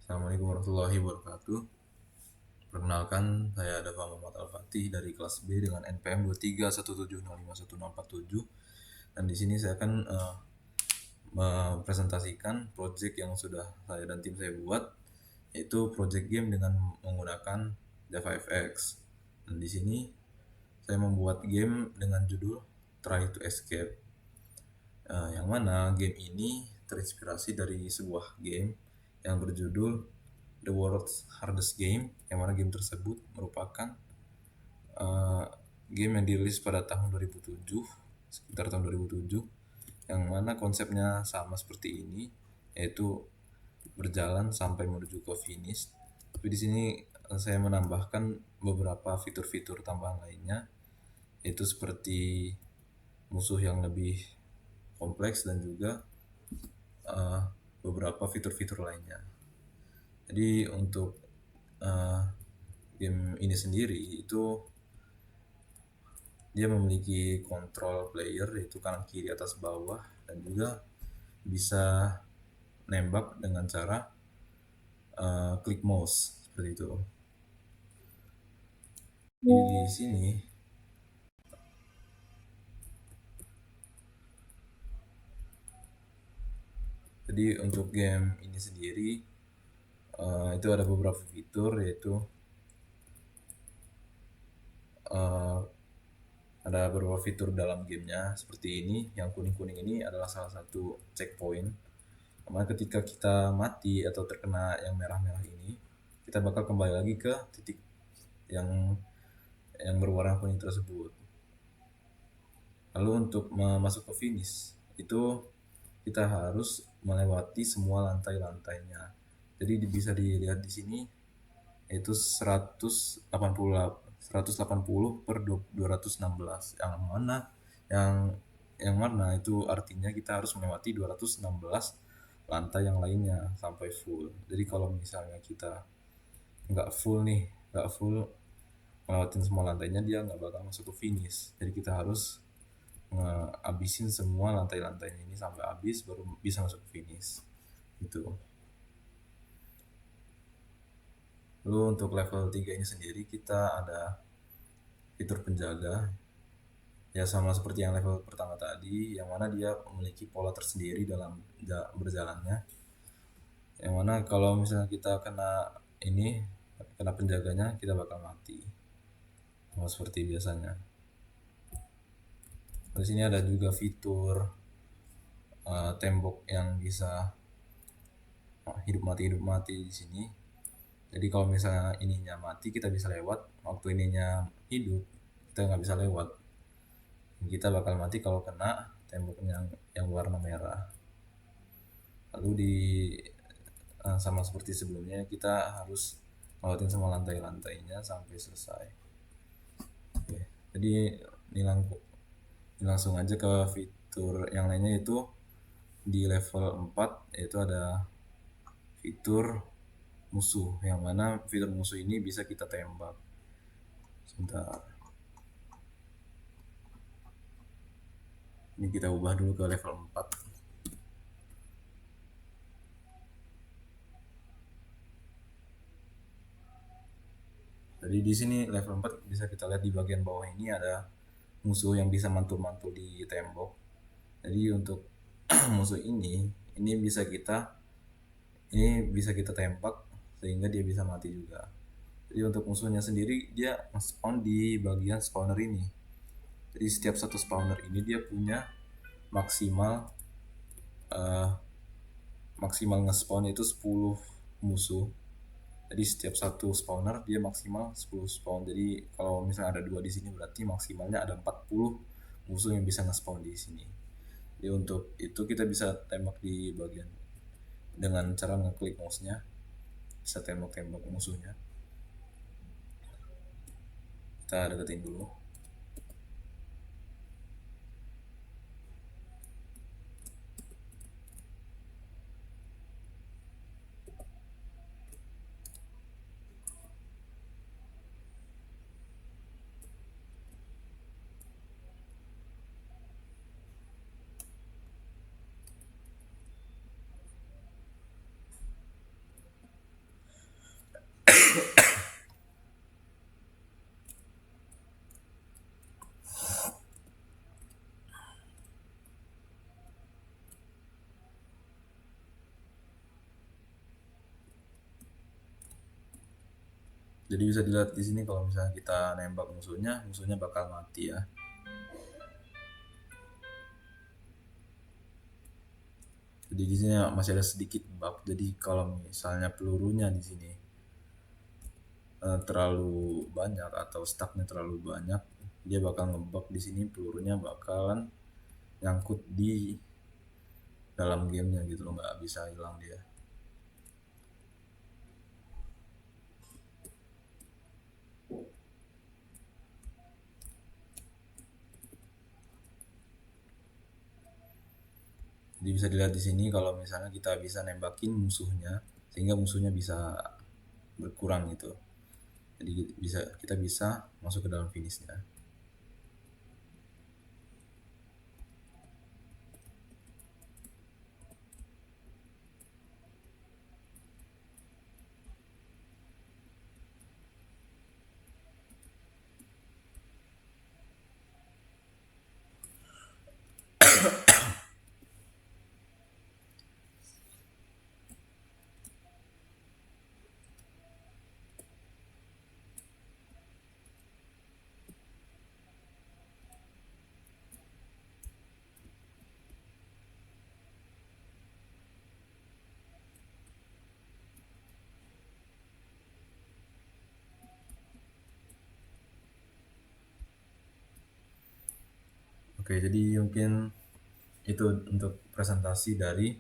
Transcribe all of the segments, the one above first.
Assalamualaikum warahmatullahi wabarakatuh. Perkenalkan, saya Dafa Muhammad Al-Fatih dari kelas B dengan NPM 2317051047. Dan di sini saya akan mempresentasikan project yang sudah saya dan tim saya buat, yaitu project game dengan menggunakan JavaFX. Dan di sini saya membuat game dengan judul Try to Escape. Yang mana game ini terinspirasi dari sebuah game yang berjudul The World's Hardest Game, yang mana game tersebut merupakan game yang dirilis pada tahun 2007, sekitar tahun 2007, yang mana konsepnya sama seperti ini, yaitu berjalan sampai menuju ke finish. Tapi di sini saya menambahkan beberapa fitur-fitur tambahan lainnya, yaitu seperti musuh yang lebih kompleks dan juga beberapa fitur-fitur lainnya. Jadi untuk game ini sendiri itu dia memiliki kontrol player, yaitu kanan kiri atas bawah, dan juga bisa nembak dengan cara klik mouse seperti itu. Di sini jadi untuk game ini sendiri itu ada beberapa fitur, yaitu ada beberapa fitur dalam gamenya seperti ini. Yang kuning-kuning ini adalah salah satu checkpoint, karena ketika kita mati atau terkena yang merah-merah ini, kita bakal kembali lagi ke titik yang berwarna kuning tersebut. Lalu untuk masuk ke finish itu kita harus melewati semua lantai-lantainya. Jadi bisa dilihat di sini, yaitu 180 per 216, yang mana itu artinya kita harus melewati 216 lantai yang lainnya sampai full. Jadi kalau misalnya kita nggak full ngelewatin semua lantainya, dia nggak bakal masuk ke finish. Jadi kita harus ngabisin semua lantai-lantainya ini sampai habis baru bisa masuk ke finish gitu. Lalu untuk level 3 ini sendiri kita ada fitur penjaga, ya sama seperti yang level pertama tadi, yang mana dia memiliki pola tersendiri dalam berjalannya, yang mana kalau misalnya kita kena penjaganya, kita bakal mati sama seperti biasanya. Di sini ada juga fitur tembok yang bisa hidup mati di sini. Jadi kalau misalnya ininya mati, kita bisa lewat. Waktu ininya hidup, kita nggak bisa lewat. Kita bakal mati kalau kena tembok yang warna merah. Lalu sama seperti sebelumnya, kita harus lewatin semua lantai-lantainya sampai selesai. Oke, jadi ini langsung aja ke fitur yang lainnya, yaitu di level 4, yaitu ada fitur musuh, yang mana fitur musuh ini bisa kita tembak. Sebentar, ini kita ubah dulu ke level 4. Jadi di sini level 4 bisa kita lihat di bagian bawah ini ada musuh yang bisa mantul-mantul di tembok. Jadi untuk musuh ini bisa kita tembak sehingga dia bisa mati juga. Jadi untuk musuhnya sendiri, dia spawn di bagian spawner ini. Jadi setiap satu spawner ini dia punya maksimal nge-spawn itu 10 musuh. Jadi setiap satu spawner dia maksimal 10 spawn. Jadi kalau misalnya ada 2 di sini, berarti maksimalnya ada 40 musuh yang bisa nge-spawn di sini. Jadi untuk itu kita bisa tembak di bagian dengan cara ngeklik mouse-nya, bisa tembak-tembak musuhnya. Kita deketin dulu. Jadi bisa dilihat di sini kalau misalnya kita nembak musuhnya, musuhnya bakal mati ya. Jadi di sini masih ada sedikit bug. Jadi kalau misalnya pelurunya di sini terlalu banyak atau stucknya terlalu banyak, dia bakal ngebug di sini, pelurunya bakalan nyangkut di dalam gamenya gitu loh, nggak bisa hilang dia. Jadi bisa dilihat di sini kalau misalnya kita bisa nembakin musuhnya sehingga musuhnya bisa berkurang gitu. Jadi kita bisa masuk ke dalam finishnya. Oke, jadi mungkin itu untuk presentasi dari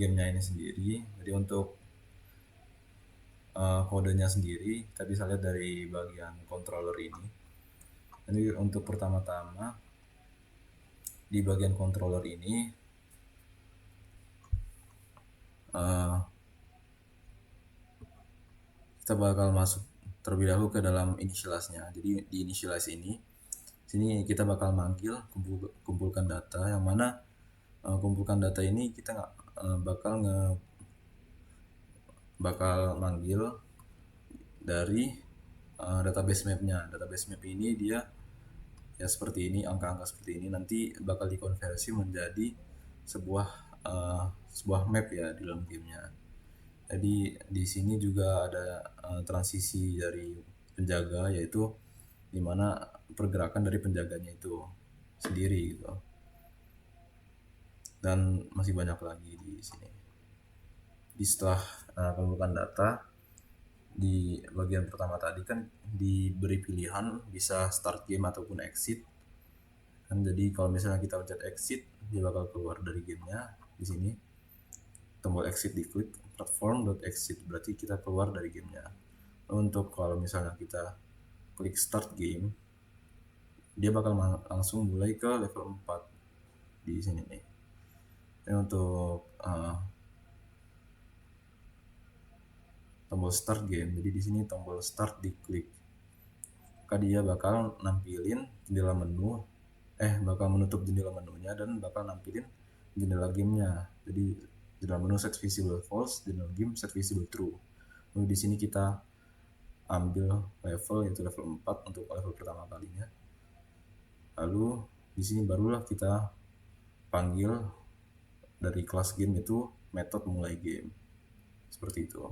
gamenya ini sendiri. Jadi untuk kodenya sendiri kita bisa lihat dari bagian controller ini. Jadi untuk pertama-tama di bagian controller ini kita bakal masuk terlebih dahulu ke dalam initialize-nya. Jadi di initialize ini sini kita bakal manggil kumpulkan data, yang mana kumpulkan data ini kita nggak bakal manggil dari database mapnya. Database map ini dia ya seperti ini, angka-angka seperti ini nanti bakal dikonversi menjadi sebuah sebuah map ya di dalam gamenya. Jadi di sini juga ada transisi dari penjaga, yaitu dimana pergerakan dari penjaganya itu sendiri gitu. Dan masih banyak lagi di sini. Di setelah pembukaan data di bagian pertama tadi kan diberi pilihan bisa start game ataupun exit. Kan jadi kalau misalnya kita pencet exit, dia bakal keluar dari gamenya. Di sini tombol exit diklik, platform.exit berarti kita keluar dari gamenya. Untuk kalau misalnya kita klik start game, dia bakal langsung mulai ke level 4 di sini nih. Ini untuk tombol start game. Jadi di sini tombol start diklik, maka dia bakal nampilin jendela menu, bakal menutup jendela menunya dan bakal nampilin jendela gamenya. Jadi jendela menu set visible false, jendela game set visible true. Lalu di sini kita ambil level, yaitu level 4 untuk level pertama kalinya. Lalu di sini barulah kita panggil dari kelas game itu metode mulai game. Seperti itu.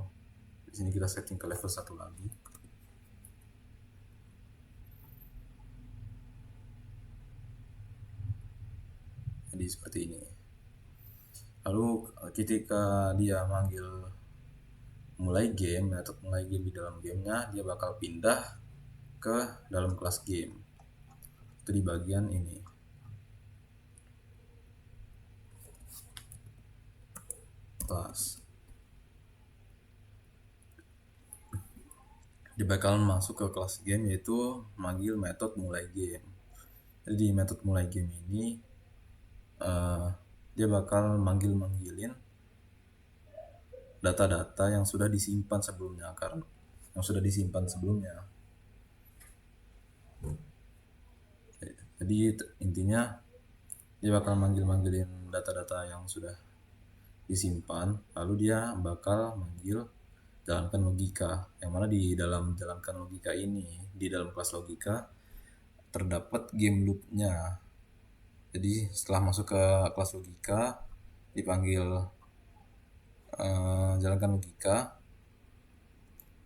Di sini kita setting ke level 1 lagi. Jadi seperti ini. Lalu ketika dia manggil mulai game, metode mulai game di dalam gamenya, dia bakal pindah ke dalam kelas game. Itu di bagian ini. Kelas. Dia bakal masuk ke kelas game, yaitu manggil metode mulai game. Jadi di metode mulai game ini dia bakal manggilin data-data yang sudah disimpan sebelumnya, karena yang sudah disimpan sebelumnya. Jadi intinya dia bakal manggilin data-data yang sudah disimpan, lalu dia bakal manggil jalankan logika, yang mana di dalam jalankan logika ini, di dalam kelas logika terdapat game loop-nya. Jadi setelah masuk ke kelas logika dipanggil jalankan logika,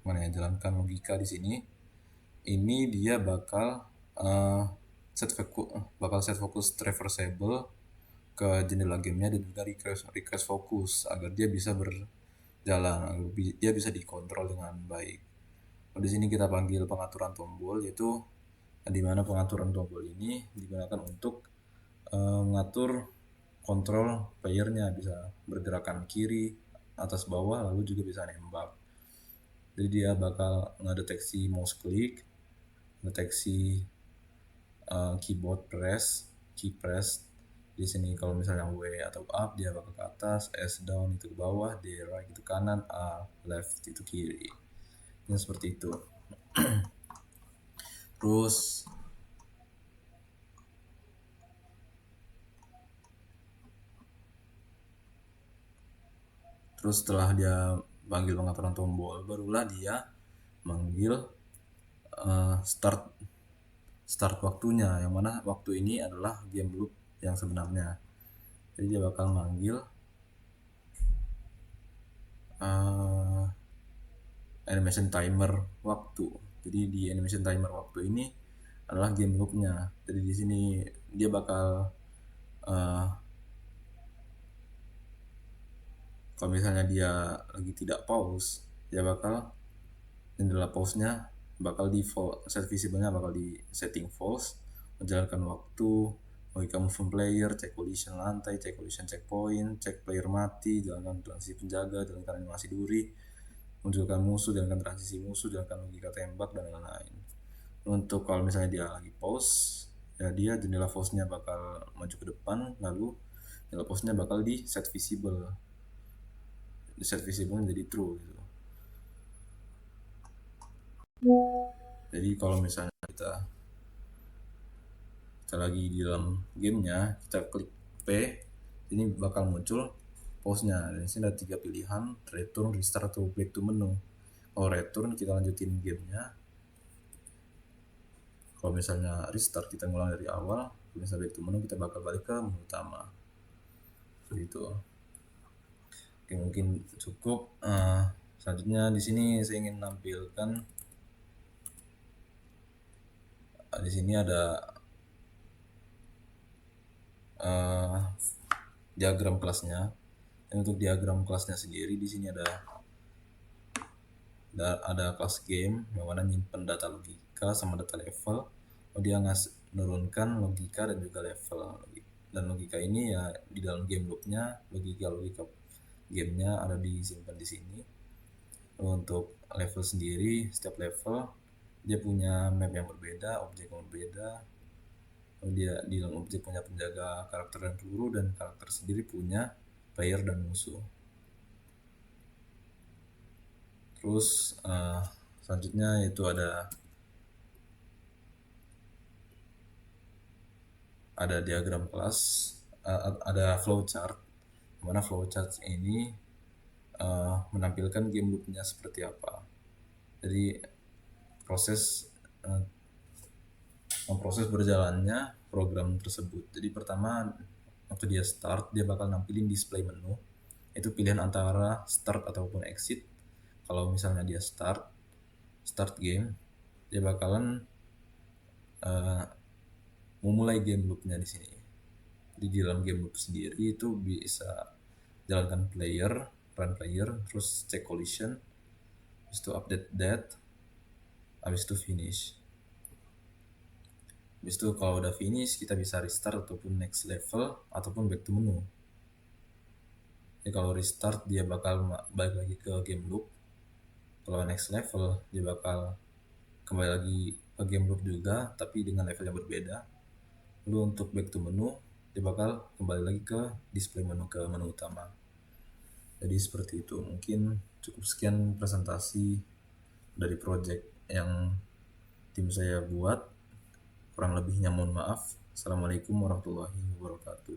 mana ya, jalankan logika di sini. Ini dia uh, bakal set fokus traversable ke jendela gamenya dan juga request fokus agar dia bisa berjalan, dia bisa dikontrol dengan baik. Di sini kita panggil pengaturan tombol, yaitu di mana pengaturan tombol ini digunakan untuk mengatur kontrol playernya, bisa bergerakan kiri, atas, bawah, lalu juga bisa nembak. Jadi dia bakal ngedeteksi mouse click, deteksi keyboard key press. Di sini kalau misalnya W atau up dia bakal ke atas, S down itu ke bawah, D right itu kanan, A left itu kiri. Ini seperti itu. Terus setelah dia panggil pengaturan tombol, barulah dia manggil start waktunya, yang mana waktu ini adalah game loop yang sebenarnya. Jadi dia bakal manggil animation timer waktu. Jadi di animation timer waktu ini adalah game loopnya. Jadi di sini dia bakal kalau misalnya dia lagi tidak pause, dia bakal jendela pause-nya bakal default, set visible-nya bakal di setting false, menjalankan waktu, logika movement player, cek collision lantai, cek collision checkpoint, cek player mati, jalankan transisi penjaga, jalankan animasi duri, munculkan musuh, jalankan transisi musuh, jalankan logika tembak, dan lain-lain. Untuk kalau misalnya dia lagi pause, ya dia jendela pause-nya bakal maju ke depan, lalu jendela pause-nya bakal di set visible, menjadi true gitu. Jadi kalau misalnya kita lagi di dalam gamenya, kita klik P, ini bakal muncul pause-nya. Dan sini ada 3 pilihan, return, restart, atau back to menu. Kalau return kita lanjutin gamenya. Kalau misalnya restart kita ngulang dari awal. Kalau misalnya back to menu kita bakal balik ke menu utama. Seperti itu. Oke, mungkin cukup. Selanjutnya di sini saya ingin menampilkan, di sini ada diagram kelasnya. Dan untuk diagram kelasnya sendiri di sini ada kelas game yang mana nyimpen data logika sama data level. Dia nurunkan logika dan juga level. Dan logika ini ya di dalam game loopnya, logika gamenya ada disimpan di sini. Untuk level sendiri, setiap level dia punya map yang berbeda, objek yang berbeda. Dia di dalam objek punya penjaga karakter dan peluru, dan karakter sendiri punya player dan musuh. Terus selanjutnya yaitu ada diagram kelas, ada flowchart, mana flowchart ini menampilkan game loopnya seperti apa. Jadi memproses berjalannya program tersebut. Jadi pertama waktu dia start, dia bakal nampilin display menu, itu pilihan antara start ataupun exit. Kalau misalnya dia start game, dia bakalan memulai game loopnya di sini. Di dalam game loop sendiri itu bisa jalankan player, run player, terus check collision, habis itu update that, habis itu finish. Habis itu kalau udah finish kita bisa restart ataupun next level ataupun back to menu. Jadi kalau restart dia bakal balik lagi ke game loop. Kalau next level dia bakal kembali lagi ke game loop juga tapi dengan level yang berbeda. Lalu untuk back to menu dia bakal kembali lagi ke display menu, ke menu utama. Jadi seperti itu. Mungkin cukup sekian presentasi dari project yang tim saya buat. Kurang lebihnya mohon maaf. Assalamualaikum warahmatullahi wabarakatuh.